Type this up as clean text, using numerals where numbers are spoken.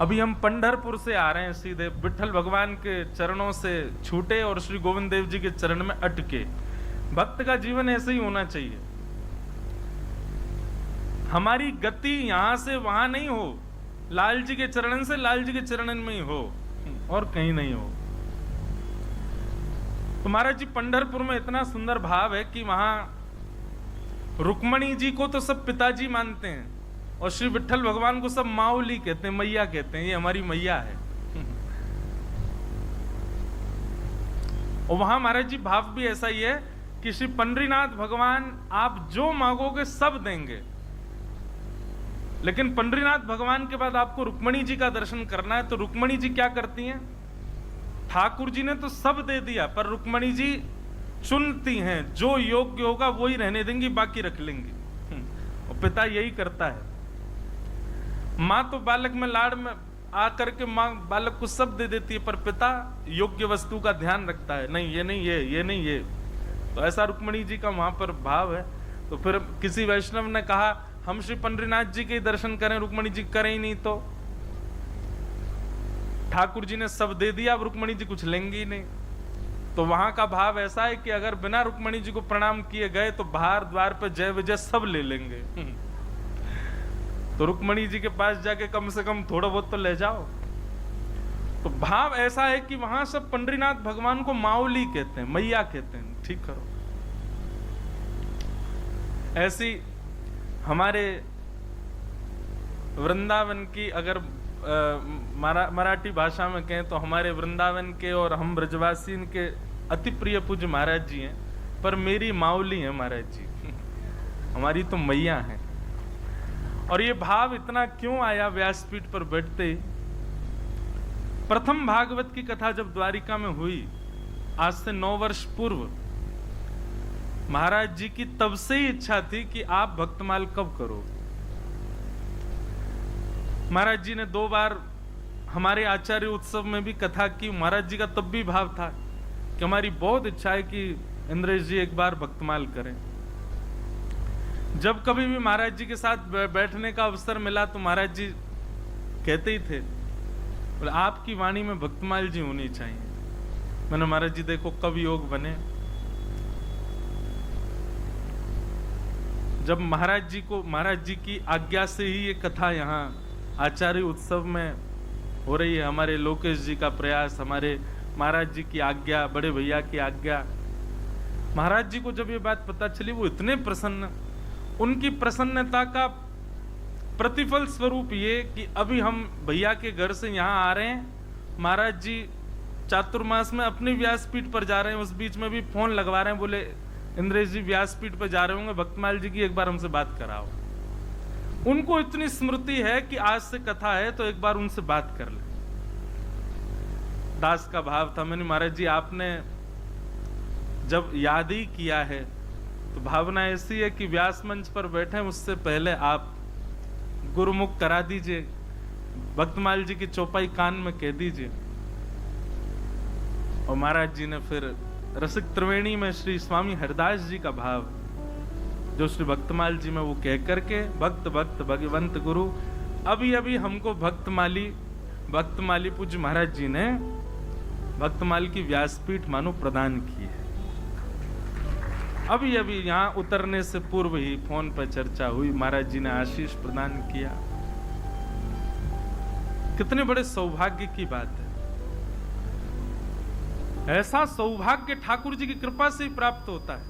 अभी हम पंढरपुर से आ रहे हैं, सीधे विठल भगवान के चरणों से छूटे और श्री गोविंद देव जी के चरण में अटके। भक्त का जीवन ऐसे ही होना चाहिए। हमारी गति यहां से वहां नहीं हो, लाल जी के चरणन से लाल जी के चरणन में ही हो, और कहीं नहीं हो। तो महाराज जी पंढरपुर में इतना सुंदर भाव है कि वहां रुक्मणी जी को तो सब पिताजी मानते हैं और श्री विठल भगवान को सब माऊली कहते हैं, मैया कहते हैं, ये हमारी मैया है। और वहां महाराज जी भाव भी ऐसा ही है कि श्री पंडरीनाथ भगवान आप जो मांगोगे सब देंगे, लेकिन पंडरीनाथ भगवान के बाद आपको रुक्मणी जी का दर्शन करना है। तो रुक्मणी जी क्या करती हैं? ठाकुर जी ने तो सब दे दिया, पर रुक्मणी जी चुनती हैं, जो योग्य होगा वो ही रहने देंगी, बाकी रख लेंगी। और पिता यही करता है। मां तो बालक में लाड़ में आकर के मां बालक को सब दे देती है, पर पिता योग्य वस्तु का ध्यान रखता है, नहीं ये नहीं ये नहीं ये। तो ऐसा रुक्मणी जी का वहां पर भाव है। तो फिर किसी वैष्णव ने कहा हम श्री पंडरीनाथ जी के दर्शन करें, रुक्मणी जी करें ही नहीं। तो ठाकुर जी ने सब दे दिया, अब रुक्मणी जी कुछ लेंगी ही नहीं। तो वहां का भाव ऐसा है कि अगर बिना रुक्मणी जी को प्रणाम किए गए तो बाहर द्वार पर जय विजय सब ले लेंगे। तो रुक्मणी जी के पास जाके कम से कम थोड़ा बहुत तो ले जाओ। तो भाव ऐसा है कि वहां सब पंडरीनाथ भगवान को माऊली कहते हैं, मैया कहते हैं, ठीक करो। ऐसी हमारे वृंदावन की अगर मराठी भाषा में कहें तो हमारे वृंदावन के और हम ब्रजवासी के अति प्रिय पूज्य महाराज जी हैं, पर मेरी माऊली है महाराज जी। हमारी तो मैया है। और ये भाव इतना क्यों आया व्यासपीठ पर बैठते ही? प्रथम भागवत की कथा जब द्वारिका में हुई आज से 9 वर्ष पूर्व, महाराज जी की तब से ही इच्छा थी कि आप भक्तमाल कब करो। महाराज जी ने 2 बार हमारे आचार्य उत्सव में भी कथा की। महाराज जी का तब भी भाव था कि हमारी बहुत इच्छा है कि इंद्रेश जी एक बार भक्तमाल करें। जब कभी भी महाराज जी के साथ बैठने का अवसर मिला तो महाराज जी कहते ही थे, बोले आपकी वाणी में भक्तमाल जी होनी चाहिए। मैंने महाराज जी देखो कब योग बने। जब महाराज जी की आज्ञा से ही ये कथा यहाँ आचार्य उत्सव में हो रही है, हमारे लोकेश जी का प्रयास, हमारे महाराज जी की आज्ञा, बड़े भैया की आज्ञा। महाराज जी को जब ये बात पता चली वो इतने प्रसन्न, उनकी प्रसन्नता का प्रतिफल स्वरूप ये कि अभी हम भैया के घर से यहाँ आ रहे हैं, महाराज जी चातुर्मास में अपने व्यासपीठ पर जा रहे हैं, उस बीच में भी फोन लगवा रहे हैं, बोले इंद्रेश जी व्यासपीठ पर जा रहे होंगे, भक्तमाल जी की एक बार हमसे बात कराओ। उनको इतनी स्मृति है कि आज से कथा है तो एक बार उनसे बात कर ले। दास का भाव था, मैंने महाराज जी आपने जब याद ही किया है तो भावना ऐसी है कि व्यास मंच पर बैठे उससे पहले आप गुरुमुख करा दीजिए, भक्तमाल जी की चौपाई कान में कह दीजिए। और महाराज जी ने फिर रसिक त्रिवेणी में श्री स्वामी हरदास जी का भाव जो श्री भक्तमाल जी में वो कह करके, भक्त भक्त भगवंत गुरु, अभी अभी हमको भक्तमाली पूज्य महाराज जी ने भक्तमाल की व्यासपीठ मानो प्रदान की है। अभी अभी यहाँ उतरने से पूर्व ही फोन पर चर्चा हुई, महाराज जी ने आशीष प्रदान किया। कितने बड़े सौभाग्य की बात है। ऐसा सौभाग्य ठाकुर जी की कृपा से ही प्राप्त होता है।